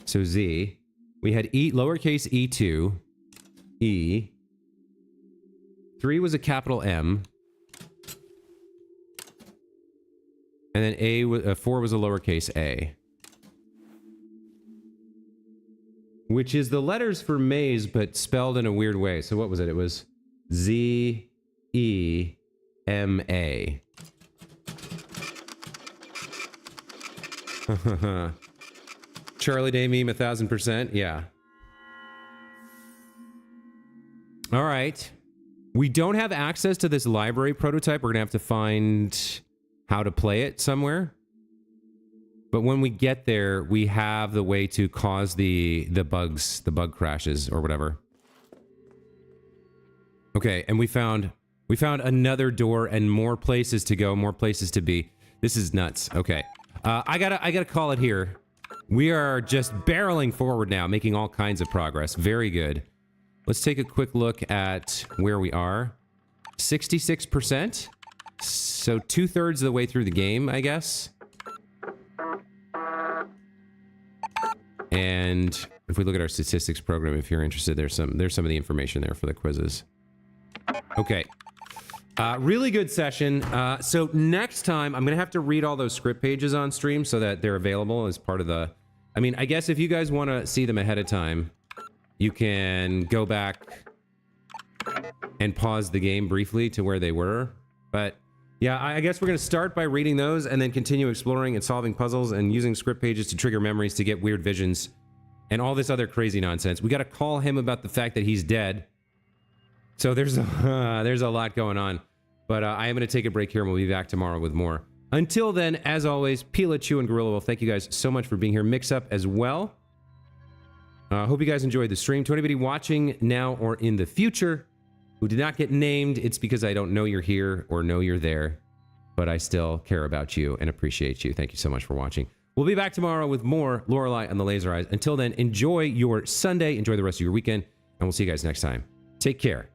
So Z. We had lowercase e2. E. 3 was a capital M. And then 4 was a lowercase a. Which is the letters for maze, but spelled in a weird way. So what was it? It was Z, E, M, A. Charlie Day meme 1000%. Yeah. All right. We don't have access to this library prototype. We're going to have to find how to play it somewhere. But when we get there, we have the way to cause the bugs, the bug crashes or whatever. Okay, and we found another door and more places to go, more places to be. This is nuts. Okay. I gotta call it here. We are just barreling forward now, making all kinds of progress. Very good. Let's take a quick look at where we are. 66%. So 2/3 of the way through the game, I guess. And if we look at our statistics program, if you're interested, there's some of the information there for the quizzes. Okay. Really good session. So next time, I'm going to have to read all those script pages on stream so that they're available as part of the... I mean, I guess if you guys want to see them ahead of time, you can go back and pause the game briefly to where they were. But yeah, I guess we're going to start by reading those and then continue exploring and solving puzzles and using script pages to trigger memories to get weird visions and all this other crazy nonsense. We got to call him about the fact that he's dead. So there's a lot going on. But I am going to take a break here and we'll be back tomorrow with more. Until then, as always, Pila, Chew, and Gorilla Wolf, thank you guys so much for being here. Mix Up as well. Hope you guys enjoyed the stream. To anybody watching now or in the future who did not get named, it's because I don't know you're here or know you're there. But I still care about you and appreciate you. Thank you so much for watching. We'll be back tomorrow with more Lorelei on the Laser Eyes. Until then, enjoy your Sunday. Enjoy the rest of your weekend. And we'll see you guys next time. Take care.